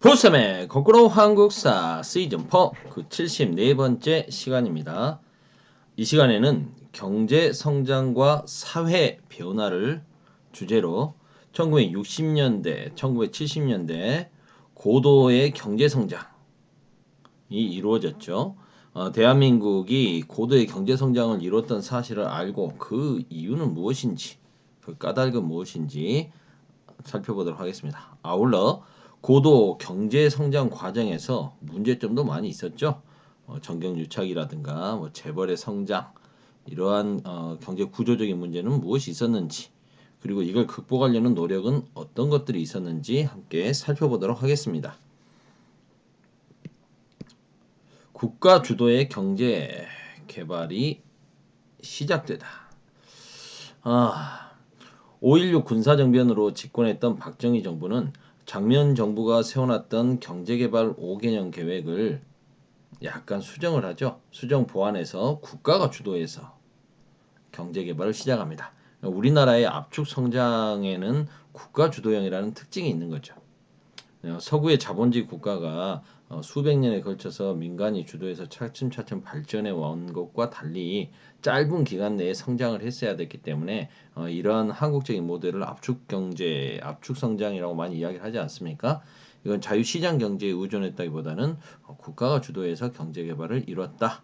보쌈의 거꾸로 한국사 시즌4 그 74번째 시간입니다. 이 시간에는 경제 성장과 사회 변화를 주제로 1960년대, 1970년대 고도의 경제 성장이 이루어졌죠. 대한민국이 고도의 경제 성장을 이뤘던 사실을 알고 그 이유는 무엇인지, 그 까닭은 무엇인지 살펴보도록 하겠습니다. 아울러 고도 경제 성장 과정에서 문제점도 많이 있었죠. 정경유착이라든가 재벌의 성장 이러한 경제 구조적인 문제는 무엇이 있었는지, 그리고 이걸 극복하려는 노력은 어떤 것들이 있었는지 함께 살펴보도록 하겠습니다. 국가 주도의 경제 개발이 시작되다. 5.16 군사정변으로 집권했던 박정희 정부는 장면 정부가 세워놨던 경제개발 5개년 계획을 약간 수정을 하죠. 수정 보완해서 국가가 주도해서 경제개발을 시작합니다. 우리나라의 압축 성장에는 국가 주도형이라는 특징이 있는 거죠. 서구의 자본주의 국가가 수백 년에 걸쳐서 민간이 주도해서 차츰차츰 발전해 온 것과 달리 짧은 기간 내에 성장을 했어야 됐기 때문에 이러한 한국적인 모델을 압축 경제, 압축 성장이라고 많이 이야기를 하지 않습니까? 이건 자유시장 경제에 의존했다기보다는 국가가 주도해서 경제 개발을 이뤘다.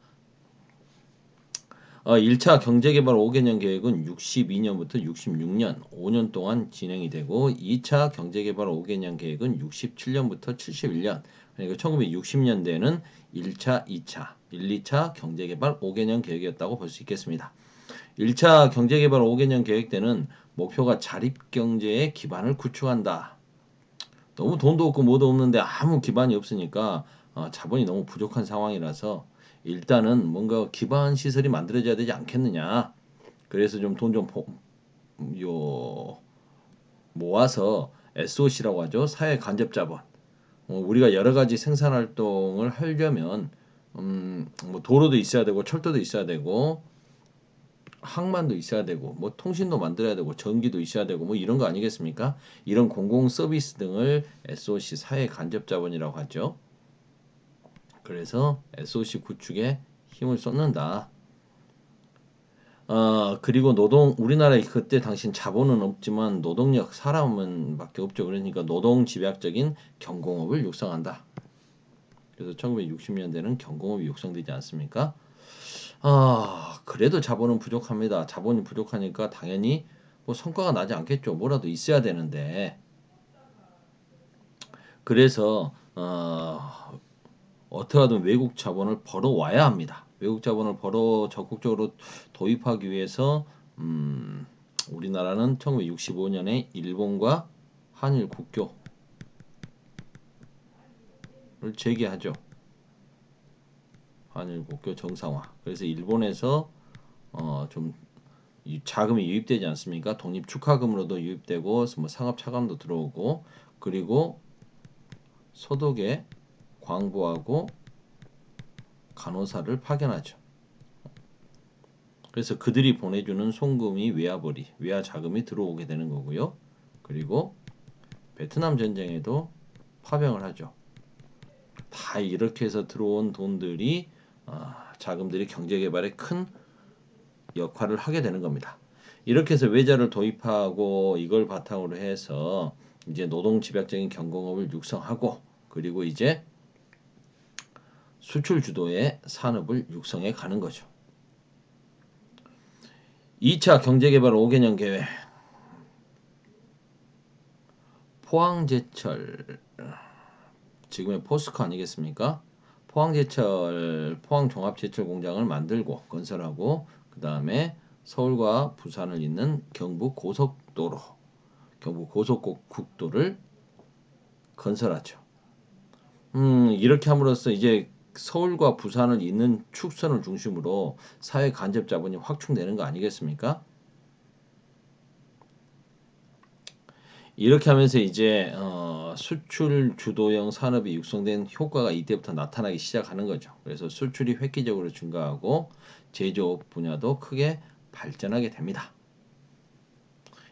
1차 경제개발 5개년 계획은 62년부터 66년 5년 동안 진행이 되고 2차 경제개발 5개년 계획은 67년부터 71년 그러니까 1960년대에는 1차, 2차, 1, 2차 경제개발 5개년 계획이었다고 볼 수 있겠습니다. 1차 경제개발 5개년 계획 때는 목표가 자립경제의 기반을 구축한다. 너무 돈도 없고 뭐도 없는데 아무 기반이 없으니까 자본이 너무 부족한 상황이라서 일단은 뭔가 기반 시설이 만들어져야 되지 않겠느냐. 그래서 좀 돈 좀 모아서 SOC라고 하죠. 사회 간접 자본. 우리가 여러 가지 생산 활동을 하려면 뭐 도로도 있어야 되고 철도도 있어야 되고 항만도 있어야 되고 뭐 통신도 만들어야 되고 전기도 있어야 되고 뭐 이런 거 아니겠습니까? 이런 공공 서비스 등을 SOC 사회 간접 자본이라고 하죠. 그래서 SOC 구축에 힘을 쏟는다. 그리고 우리나라에 그때 당신 자본은 없지만 노동력, 사람은 밖에 없죠. 그러니까 노동 집약적인 경공업을 육성한다. 그래서 1960년대는 경공업이 육성되지 않습니까? 그래도 자본은 부족합니다. 자본이 부족하니까 당연히 뭐 성과가 나지 않겠죠. 뭐라도 있어야 되는데. 그래서 어떻게 하든 외국 자본을 벌어와야 합니다. 외국 자본을 적극적으로 도입하기 위해서 우리나라는 1965년에 일본과 한일 국교를 재개하죠. 한일 국교 정상화. 그래서 일본에서 좀 자금이 유입되지 않습니까? 독립 축하금으로도 유입되고 뭐 상업 차관도 들어오고 그리고 소독에 광부하고 간호사를 파견하죠. 그래서 그들이 보내주는 송금이 외화 자금이 들어오게 되는 거고요. 그리고 베트남 전쟁에도 파병을 하죠. 다 이렇게 해서 들어온 돈들이 자금들이 경제 개발에 큰 역할을 하게 되는 겁니다. 이렇게 해서 외자를 도입하고 이걸 바탕으로 해서 이제 노동 집약적인 경공업을 육성하고 그리고 이제 수출 주도의 산업을 육성해 가는 거죠. 2차 경제개발 5개년 계획 포항제철 지금의 포스코 아니겠습니까? 포항종합제철 공장을 만들고 건설하고 그 다음에 서울과 부산을 잇는 경부 고속국도를 건설하죠. 이렇게 함으로써 이제 서울과 부산을 잇는 축선을 중심으로 사회 간접 자본이 확충되는 거 아니겠습니까? 이렇게 하면서 이제 수출 주도형 산업이 육성된 효과가 이때부터 나타나기 시작하는 거죠. 그래서 수출이 획기적으로 증가하고 제조업 분야도 크게 발전하게 됩니다.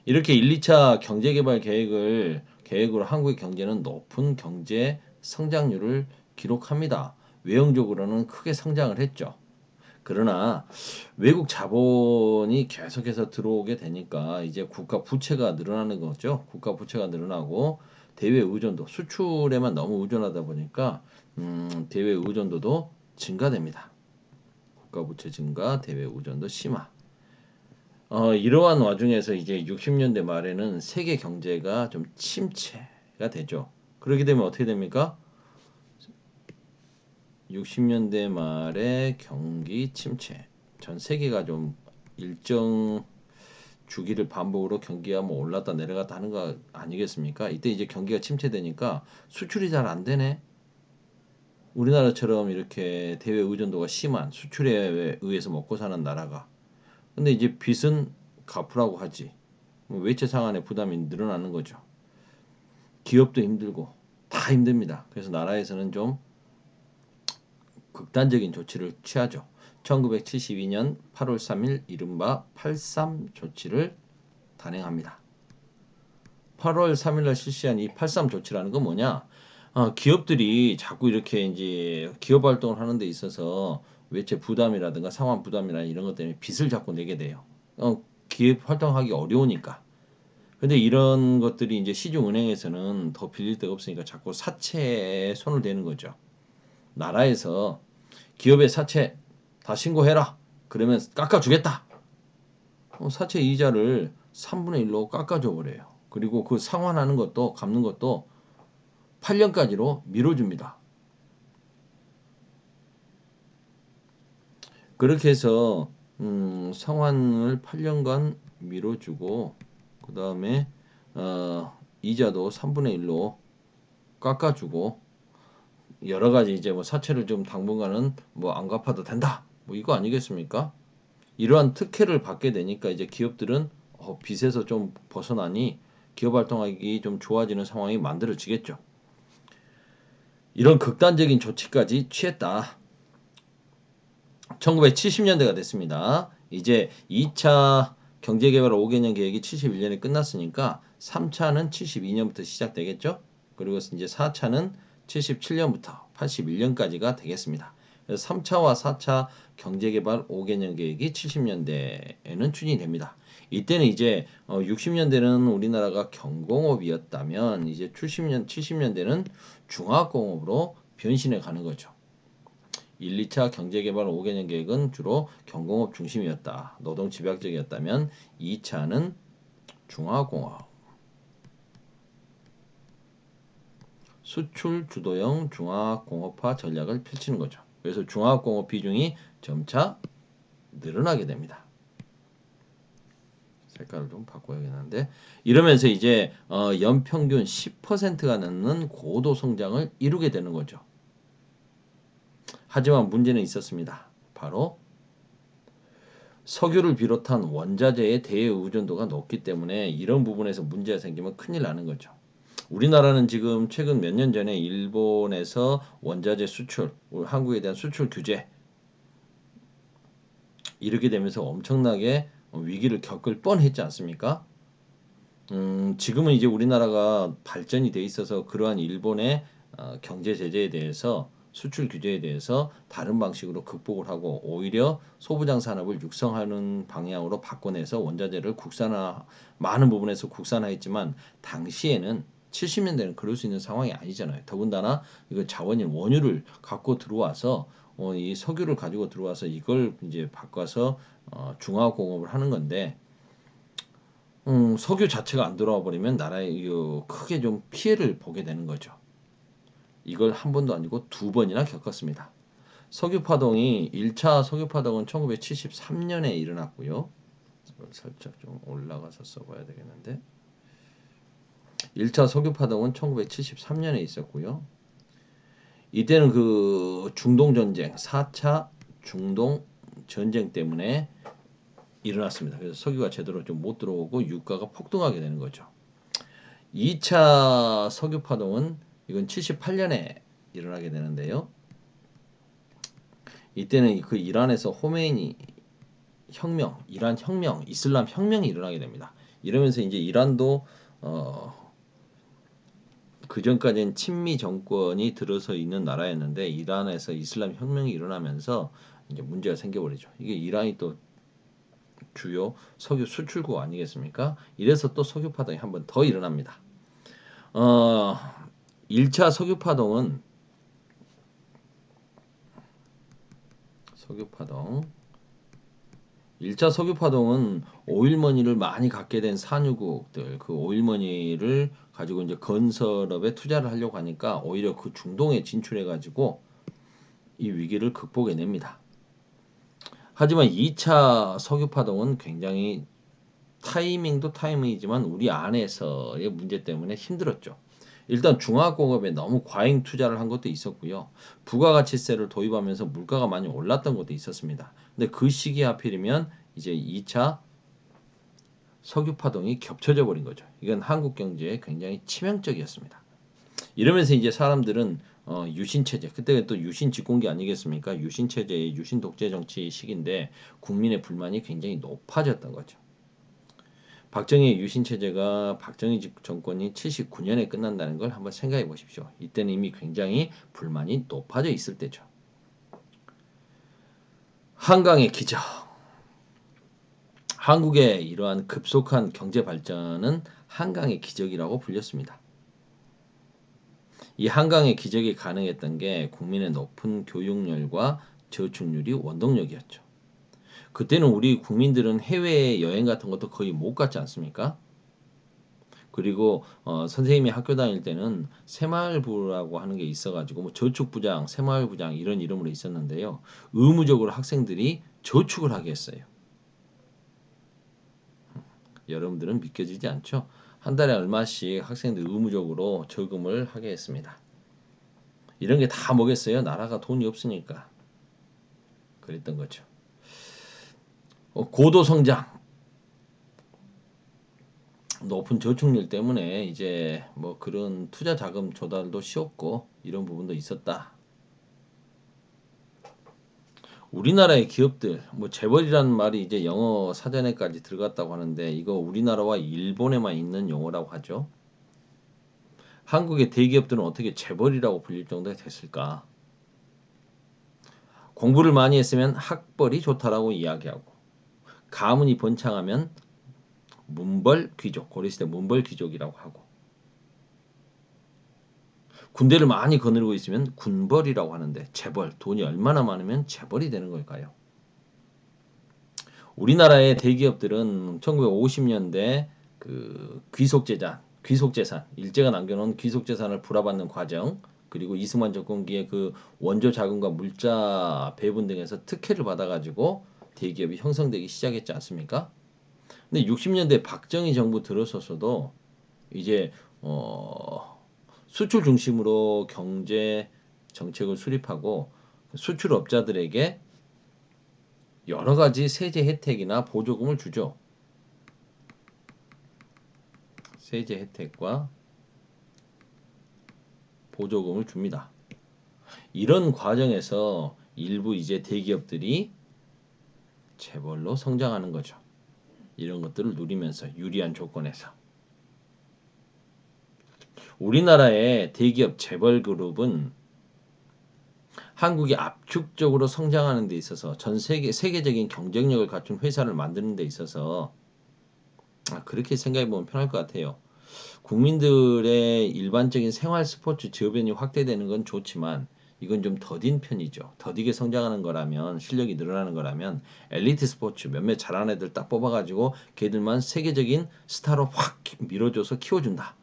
이렇게 1, 2차 경제개발 계획으로 한국의 경제는 높은 경제 성장률을 기록합니다. 외형적으로는 크게 성장을 했죠. 그러나 외국 자본이 계속해서 들어오게 되니까 이제 국가 부채가 늘어나는 거죠. 국가 부채가 늘어나고 대외 의존도, 수출에만 너무 의존하다 보니까 대외 의존도도 증가됩니다. 국가 부채 증가, 대외 의존도 심화. 이러한 와중에서 이제 60년대 말에는 세계 경제가 좀 침체가 되죠. 그렇게 되면 어떻게 됩니까? 60년대 말에 경기 침체. 전 세계가 좀 일정 주기를 반복으로 경기가 뭐 올랐다 내려갔다 하는 거 아니겠습니까? 이때 이제 경기가 침체되니까 수출이 잘 안 되네. 우리나라처럼 이렇게 대외 의존도가 심한 수출에 의해서 먹고 사는 나라가. 근데 이제 빚은 갚으라고 하지. 외채 상환의 부담이 늘어나는 거죠. 기업도 힘들고 다 힘듭니다. 그래서 나라에서는 좀 극단적인 조치를 취하죠. 1972년 8월 3일 이른바 83 조치를 단행합니다. 8월 3일 날 실시한 이 83 조치라는 건 뭐냐? 기업들이 자꾸 이렇게 이제 기업 활동을 하는 데 있어서 외채 부담이라든가 상환 부담이나 이런 것 때문에 빚을 자꾸 내게 돼요. 기업 활동하기 어려우니까. 근데 이런 것들이 이제 시중은행에서는 더 빌릴 데가 없으니까 자꾸 사채에 손을 대는 거죠. 나라에서 기업의 사채 다 신고해라. 그러면 깎아주겠다. 사채 이자를 3분의 1로 깎아줘 버려요. 그리고 그 상환하는 것도 갚는 것도 8년까지로 미뤄줍니다. 그렇게 해서 상환을 8년간 미뤄주고 그 다음에 이자도 3분의 1로 깎아주고 여러 가지 이제 뭐 사채를 좀 당분간은 뭐 안 갚아도 된다. 뭐 이거 아니겠습니까? 이러한 특혜를 받게 되니까 이제 기업들은 빚에서 좀 벗어나니 기업 활동하기 좀 좋아지는 상황이 만들어지겠죠. 이런 극단적인 조치까지 취했다. 1970년대가 됐습니다. 이제 2차 경제개발 5개년 계획이 71년에 끝났으니까 3차는 72년부터 시작되겠죠. 그리고 이제 4차는 77년부터 81년까지가 되겠습니다. 그래서 3차와 4차 경제개발 5개년 계획이 70년대에는 추진이 됩니다. 이때는 이제 60년대는 우리나라가 경공업이었다면 이제 70년대는 중화공업으로 변신해 가는 거죠. 1, 2차 경제개발 5개년 계획은 주로 경공업 중심이었다. 노동 집약적이었다면 2차는 중화공업, 수출 주도형 중화공업화 전략을 펼치는 거죠. 그래서 중화공업 비중이 점차 늘어나게 됩니다. 색깔을 좀 바꿔야겠는데 이러면서 이제 연평균 10%가 넘는 고도 성장을 이루게 되는 거죠. 하지만 문제는 있었습니다. 바로 석유를 비롯한 원자재의 대외 의존도가 높기 때문에 이런 부분에서 문제가 생기면 큰일 나는 거죠. 우리나라는 지금 최근 몇 년 전에 일본에서 원자재 수출, 한국에 대한 수출 규제 이렇게 되면서 엄청나게 위기를 겪을 뻔했지 않습니까? 지금은 이제 우리나라가 발전이 돼 있어서 그러한 일본의 경제 제재에 대해서 수출 규제에 대해서 다른 방식으로 극복을 하고 오히려 소부장 산업을 육성하는 방향으로 바꿔내서 원자재를 국산화 많은 부분에서 국산화했지만 당시에는 70년대는 그럴 수 있는 상황이 아니잖아요. 더군다나 이거 자원인 원유를 갖고 들어와서 이 석유를 가지고 들어와서 이걸 이제 바꿔서 중화공업을 하는 건데 석유 자체가 안 들어와 버리면 나라에 크게 좀 피해를 보게 되는 거죠. 이걸 한 번도 아니고 두 번이나 겪었습니다. 석유 파동이 1차 석유 파동은 1973년에 일어났고요. 살짝 좀 올라가서 써봐야 되겠는데 1차 석유 파동은 1973년에 있었고요. 이때는 그 중동 전쟁, 4차 중동 전쟁 때문에 일어났습니다. 그래서 석유가 제대로 좀 못 들어오고 유가가 폭등하게 되는 거죠. 2차 석유 파동은 이건 78년에 일어나게 되는데요. 이때는 그 이란에서 호메이니 혁명, 이란 혁명, 이슬람 혁명이 일어나게 됩니다. 이러면서 이제 이란도 그전까지는 친미 정권이 들어서 있는 나라였는데 이란에서 이슬람 혁명이 일어나면서 이제 문제가 생겨버리죠. 이게 이란이 또 주요 석유 수출국 아니겠습니까? 이래서 또 석유 파동이 한 번 더 일어납니다. 어, 1차 석유 파동은 석유 파동 1차 석유파동은 오일머니를 많이 갖게 된 산유국들, 그 오일머니를 가지고 이제 건설업에 투자를 하려고 하니까 오히려 그 중동에 진출해가지고 이 위기를 극복해냅니다. 하지만 2차 석유파동은 굉장히 타이밍도 타이밍이지만 우리 안에서의 문제 때문에 힘들었죠. 일단 중화공업에 너무 과잉 투자를 한 것도 있었고요. 부가가치세를 도입하면서 물가가 많이 올랐던 것도 있었습니다. 근데 그 시기에 하필이면 이제 2차 석유 파동이 겹쳐져 버린 거죠. 이건 한국 경제에 굉장히 치명적이었습니다. 이러면서 이제 사람들은 유신 체제, 그때가 또 유신 집권기 아니겠습니까? 유신 체제의 유신 독재 정치 시기인데 국민의 불만이 굉장히 높아졌던 거죠. 박정희의 유신 체제가 박정희 정권이 79년에 끝난다는 걸 한번 생각해 보십시오. 이때는 이미 굉장히 불만이 높아져 있을 때죠. 한강의 기적. 한국의 이러한 급속한 경제 발전은 한강의 기적이라고 불렸습니다. 이 한강의 기적이 가능했던 게 국민의 높은 교육열과 저축률이 원동력이었죠. 그때는 우리 국민들은 해외 여행 같은 것도 거의 못 갔지 않습니까? 그리고 선생님이 학교 다닐 때는 새마을부라고 하는 게 있어가지고 뭐 저축부장, 새마을부장 이런 이름으로 있었는데요. 의무적으로 학생들이 저축을 하게 했어요. 여러분들은 믿겨지지 않죠? 한 달에 얼마씩 학생들 의무적으로 저금을 하게 했습니다. 이런 게 다 뭐겠어요? 나라가 돈이 없으니까 그랬던 거죠. 고도 성장, 높은 저축률 때문에 이제 뭐 그런 투자 자금 조달도 쉬웠고 이런 부분도 있었다. 우리나라의 기업들, 뭐 재벌이라는 말이 이제 영어 사전에까지 들어갔다고 하는데 이거 우리나라와 일본에만 있는 용어라고 하죠. 한국의 대기업들은 어떻게 재벌이라고 불릴 정도가 됐을까? 공부를 많이 했으면 학벌이 좋다라고 이야기하고 가문이 번창하면 문벌 귀족, 고려시대 문벌 귀족이라고 하고 군대를 많이 거느리고 있으면 군벌이라고 하는데 재벌, 돈이 얼마나 많으면 재벌이 되는 걸까요? 우리나라의 대기업들은 1950년대 그 귀속재산, 일제가 남겨놓은 귀속재산을 불화받는 과정, 그리고 이승만 정권기에 그 원조 자금과 물자 배분 등에서 특혜를 받아가지고 대기업이 형성되기 시작했지 않습니까? 근데 60년대 박정희 정부 들어서서도 이제 수출 중심으로 경제 정책을 수립하고 수출업자들에게 여러 가지 세제 혜택이나 보조금을 주죠. 세제 혜택과 보조금을 줍니다. 이런 과정에서 일부 이제 대기업들이 재벌로 성장하는 거죠. 이런 것들을 누리면서 유리한 조건에서. 우리나라의 대기업 재벌 그룹은 한국이 압축적으로 성장하는 데 있어서 전 세계적인 경쟁력을 갖춘 회사를 만드는 데 있어서 그렇게 생각해 보면 편할 것 같아요. 국민들의 일반적인 생활 스포츠 저변이 확대되는 건 좋지만 이건 좀 더딘 편이죠. 더디게 성장하는 거라면 실력이 늘어나는 거라면 엘리트 스포츠 몇몇 잘하는 애들 딱 뽑아가지고 걔들만 세계적인 스타로 확 밀어줘서 키워준다.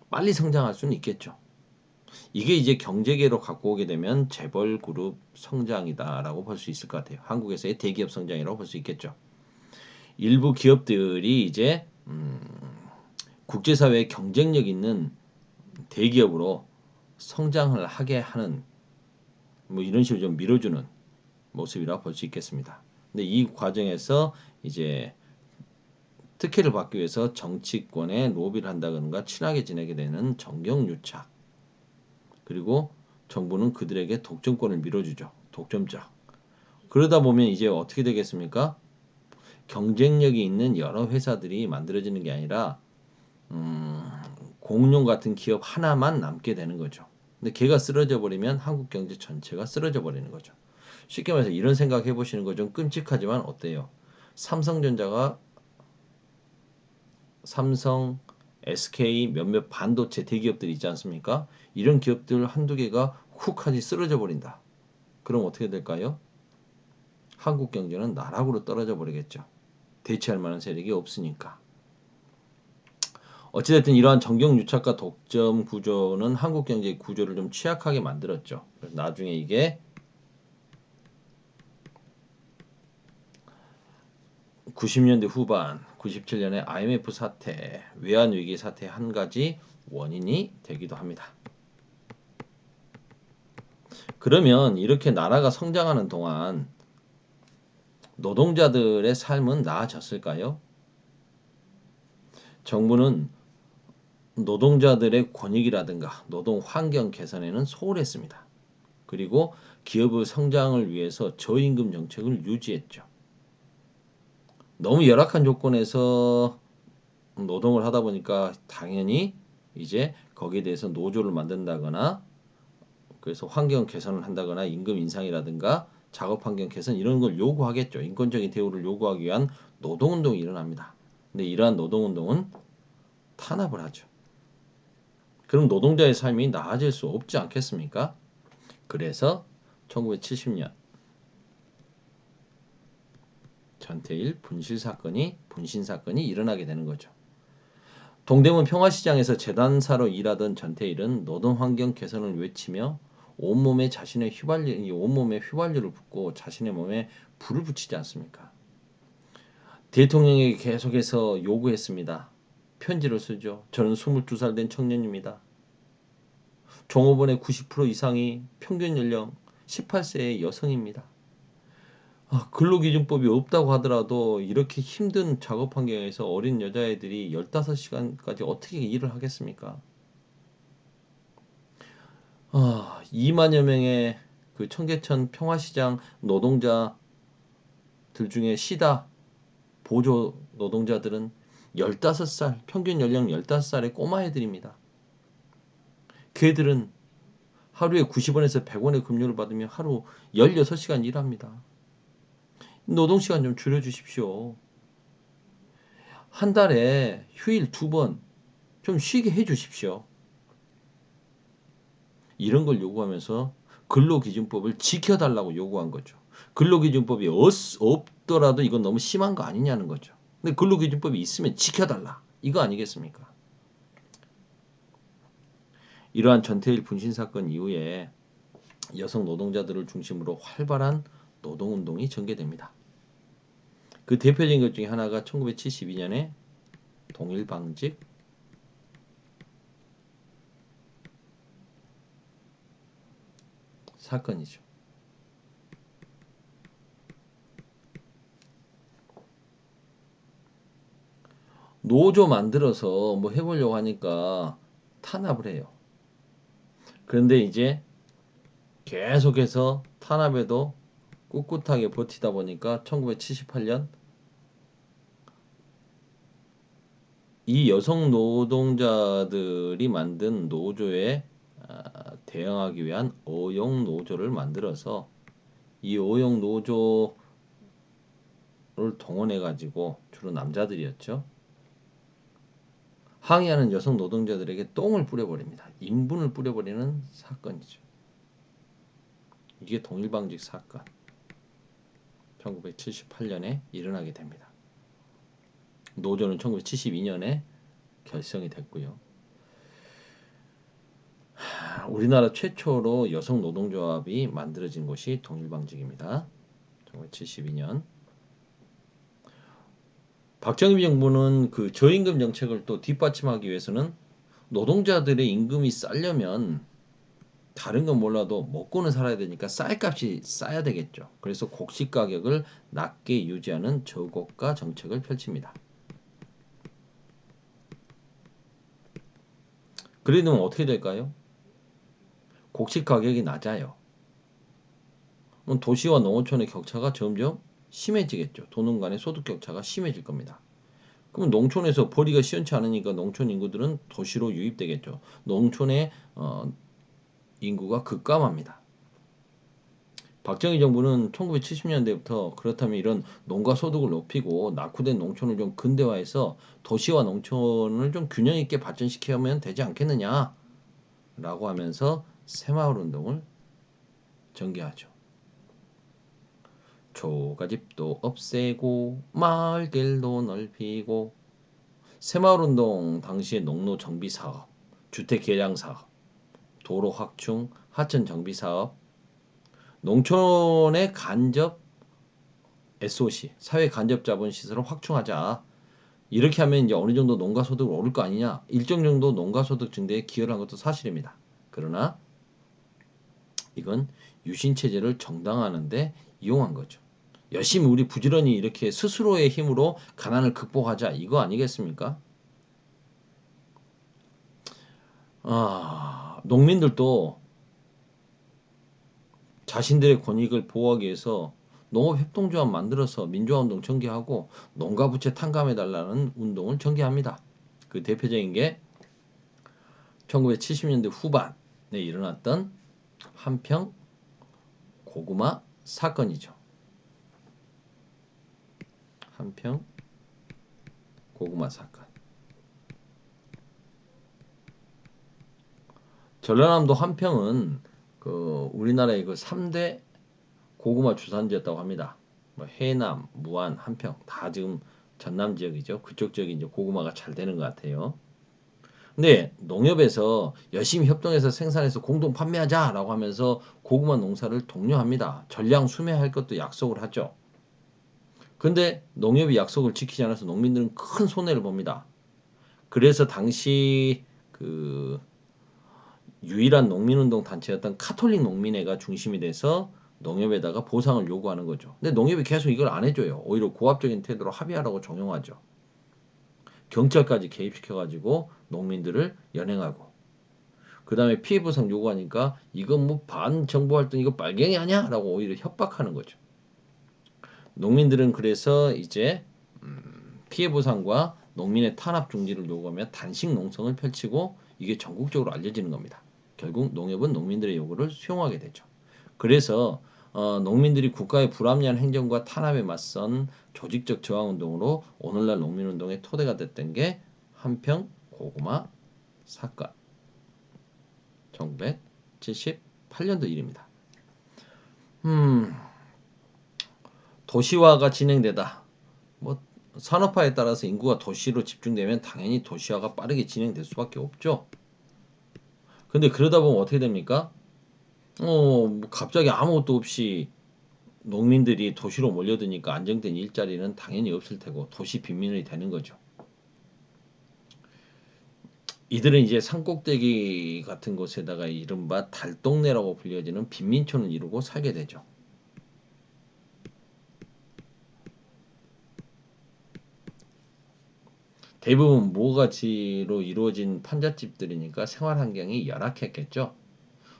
빨리 성장할 수는 있겠죠. 이게 이제 경제계로 갖고 오게 되면 재벌 그룹 성장이다라고 볼 수 있을 것 같아요. 한국에서의 대기업 성장이라고 볼 수 있겠죠. 일부 기업들이 이제 국제사회에 경쟁력 있는 대기업으로 성장을 하게 하는 뭐 이런 식으로 좀 밀어주는 모습이라고 볼 수 있겠습니다. 근데 이 과정에서 이제 특혜를 받기 위해서 정치권에 로비를 한다든가 친하게 지내게 되는 정경유착 그리고 정부는 그들에게 독점권을 밀어주죠. 독점적. 그러다 보면 이제 어떻게 되겠습니까? 경쟁력이 있는 여러 회사들이 만들어지는 게 아니라 공룡 같은 기업 하나만 남게 되는 거죠. 근데 걔가 쓰러져 버리면 한국 경제 전체가 쓰러져 버리는 거죠. 쉽게 말해서 이런 생각 해보시는 거 좀 끔찍하지만 어때요? 삼성전자가 삼성, SK 몇몇 반도체 대기업들 있지 않습니까? 이런 기업들 한두 개가 훅 하니 쓰러져 버린다. 그럼 어떻게 될까요? 한국 경제는 나락으로 떨어져 버리겠죠. 대체할 만한 세력이 없으니까. 어찌됐든 이러한 정경유착과 독점 구조는 한국 경제의 구조를 좀 취약하게 만들었죠. 나중에 이게 90년대 후반, 97년에 IMF 사태, 외환위기 사태의 한 가지 원인이 되기도 합니다. 그러면 이렇게 나라가 성장하는 동안 노동자들의 삶은 나아졌을까요? 정부는 노동자들의 권익이라든가 노동 환경 개선에는 소홀했습니다. 그리고 기업의 성장을 위해서 저임금 정책을 유지했죠. 너무 열악한 조건에서 노동을 하다 보니까 당연히 이제 거기에 대해서 노조를 만든다거나 그래서 환경 개선을 한다거나 임금 인상이라든가 작업 환경 개선 이런 걸 요구하겠죠. 인권적인 대우를 요구하기 위한 노동운동이 일어납니다. 근데 이러한 노동운동은 탄압을 하죠. 그럼 노동자의 삶이 나아질 수 없지 않겠습니까? 그래서 1970년 전태일 분신 사건이 일어나게 되는 거죠. 동대문 평화시장에서 재단사로 일하던 전태일은 노동 환경 개선을 외치며 온몸에 휘발유를 붓고 자신의 몸에 불을 붙이지 않습니까? 대통령에게 계속해서 요구했습니다. 편지를 쓰죠. 저는 22살 된 청년입니다. 종업원의 90% 이상이 평균 연령 18세의 여성입니다. 근로기준법이 없다고 하더라도 이렇게 힘든 작업 환경에서 어린 여자애들이 15시간까지 어떻게 일을 하겠습니까? 2만여 명의 그 청계천 평화시장 노동자들 중에 시다 보조 노동자들은 15살, 평균 연령 15살의 꼬마애들입니다. 걔들은 하루에 90원에서 100원의 급료를 받으며 하루 16시간 일합니다. 노동시간 좀 줄여주십시오. 한 달에 휴일 2번 좀 쉬게 해주십시오. 이런 걸 요구하면서 근로기준법을 지켜달라고 요구한 거죠. 근로기준법이 없더라도 이건 너무 심한 거 아니냐는 거죠. 근데 근로기준법이 있으면 지켜달라. 이거 아니겠습니까? 이러한 전태일 분신 사건 이후에 여성 노동자들을 중심으로 활발한 노동운동이 전개됩니다. 그 대표적인 것 중에 하나가 1972년에 동일방직 사건이죠. 노조 만들어서 뭐 해보려고 하니까 탄압을 해요. 그런데 이제 계속해서 탄압에도 꿋꿋하게 버티다 보니까 1978년 이 여성 노동자들이 만든 노조에 대응하기 위한 어용 노조를 만들어서 이 어용 노조를 동원해 가지고 주로 남자들이었죠. 항의하는 여성 노동자들에게 똥을 뿌려버립니다. 인분을 뿌려버리는 사건이죠. 이게 동일방직 사건. 1978년에 일어나게 됩니다. 노조는 1972년에 결성이 됐고요. 우리나라 최초로 여성 노동조합이 만들어진 곳이 동일방직입니다. 1972년. 박정희 정부는 그 저임금 정책을 또 뒷받침하기 위해서는 노동자들의 임금이 싸려면 다른 건 몰라도 먹고는 살아야 되니까 쌀값이 싸야 되겠죠. 그래서 곡식 가격을 낮게 유지하는 저고가 정책을 펼칩니다. 그래 되면 어떻게 될까요? 곡식 가격이 낮아요. 그럼 도시와 농어촌의 격차가 점점 심해지겠죠. 도농 간의 소득 격차가 심해질 겁니다. 그럼 농촌에서 벌이가 시원치 않으니까 농촌 인구들은 도시로 유입되겠죠. 농촌의 인구가 급감합니다. 박정희 정부는 1970년대부터 그렇다면 이런 농가 소득을 높이고 낙후된 농촌을 좀 근대화해서 도시와 농촌을 좀 균형 있게 발전시키면 되지 않겠느냐라고 하면서 새마을 운동을 전개하죠. 초가집도 없애고 마을길도 넓히고 새마을 운동 당시의 농로 정비 사업, 주택 개량 사업, 도로 확충, 하천 정비 사업, 농촌의 간접 SOC, 사회 간접 자본 시설을 확충하자. 이렇게 하면 이제 어느 정도 농가 소득을 오를 거 아니냐. 일정 정도 농가 소득 증대에 기여를 한 것도 사실입니다. 그러나 이건 유신 체제를 정당화하는데 이용한 거죠. 열심히 우리 부지런히 이렇게 스스로의 힘으로 가난을 극복하자 이거 아니겠습니까? 농민들도 자신들의 권익을 보호하기 위해서 농업협동조합 만들어서 민주화운동 전개하고 농가부채 탕감해달라는 운동을 전개합니다. 그 대표적인 게 1970년대 후반에 일어났던 한평 고구마 사건이죠. 한평 고구마 사건. 전라남도 한평은 그 우리나라의 그 3대 고구마 주산지였다고 합니다. 뭐 해남, 무안, 한평 다 지금 전남 지역이죠. 그쪽 지역이 이제 고구마가 잘 되는 것 같아요. 근데 농협에서 열심히 협동해서 생산해서 공동 판매하자라고 하면서 고구마 농사를 독려합니다. 전량 수매할 것도 약속을 하죠. 근데 농협이 약속을 지키지 않아서 농민들은 큰 손해를 봅니다. 그래서 당시 그 유일한 농민운동 단체였던 카톨릭 농민회가 중심이 돼서 농협에다가 보상을 요구하는 거죠. 근데 농협이 계속 이걸 안 해줘요. 오히려 고압적인 태도로 합의하라고 종용하죠. 경찰까지 개입시켜가지고 농민들을 연행하고 그 다음에 피해 보상 요구하니까 이건 뭐 반정부 활동 이거 빨갱이 아니야? 라고 오히려 협박하는 거죠. 농민들은 그래서 이제 피해 보상과 농민의 탄압 중지를 요구하며 단식 농성을 펼치고 이게 전국적으로 알려지는 겁니다. 결국 농협은 농민들의 요구를 수용하게 되죠. 그래서 농민들이 국가의 불합리한 행정과 탄압에 맞선 조직적 저항운동으로 오늘날 농민운동의 토대가 됐던 게 한평 고구마 사건 1978년도 일입니다. 도시화가 진행되다. 뭐 산업화에 따라서 인구가 도시로 집중되면 당연히 도시화가 빠르게 진행될 수밖에 없죠. 근데 그러다 보면 어떻게 됩니까? 뭐 갑자기 아무것도 없이 농민들이 도시로 몰려드니까 안정된 일자리는 당연히 없을 테고 도시 빈민이 되는 거죠. 이들은 이제 산꼭대기 같은 곳에다가 이른바 달동네라고 불려지는 빈민촌을 이루고 살게 되죠. 대부분 모가지로 이루어진 판잣집들이니까 생활 환경이 열악했겠죠.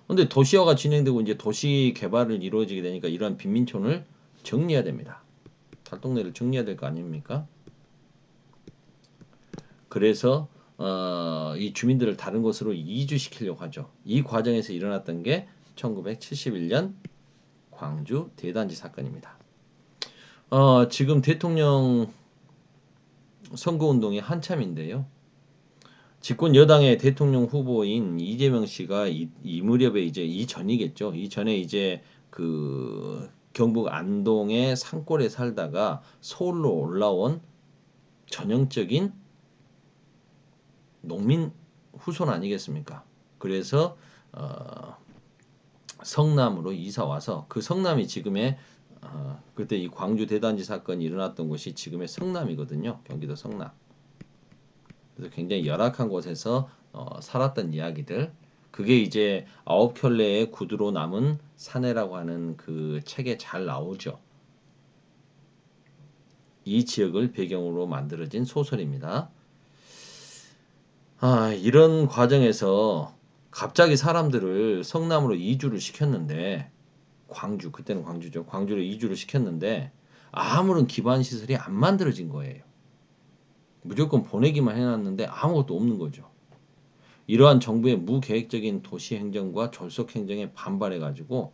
근데 도시화가 진행되고 이제 도시 개발을 이루어지게 되니까 이러한 빈민촌을 정리해야 됩니다. 달동네를 정리해야 될 거 아닙니까? 그래서 이 주민들을 다른 곳으로 이주시키려고 하죠. 이 과정에서 일어났던 게 1971년 광주 대단지 사건입니다. 지금 대통령 선거운동이 한참인데요. 집권 여당의 대통령 후보인 이재명 씨가 이 무렵에 이제 이전이겠죠. 이전에 이제 그 경북 안동의 산골에 살다가 서울로 올라온 전형적인 농민 후손 아니겠습니까? 그래서 성남으로 이사 와서 그 성남이 지금의 그때 이 광주 대단지 사건이 일어났던 곳이 지금의 성남이거든요. 경기도 성남. 그래서 굉장히 열악한 곳에서 살았던 이야기들. 그게 이제 아홉 켤레의 구두로 남은 사내라고 하는 그 책에 잘 나오죠. 이 지역을 배경으로 만들어진 소설입니다. 이런 과정에서 갑자기 사람들을 성남으로 이주를 시켰는데 광주 그때는 광주죠. 광주로 이주를 시켰는데 아무런 기반 시설이 안 만들어진 거예요. 무조건 보내기만 해놨는데 아무것도 없는 거죠. 이러한 정부의 무계획적인 도시 행정과 졸속 행정에 반발해가지고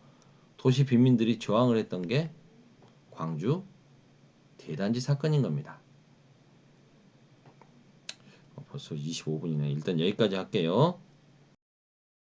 도시 빈민들이 저항을 했던 게 광주 대단지 사건인 겁니다. 벌써 25분이네. 일단 여기까지 할게요.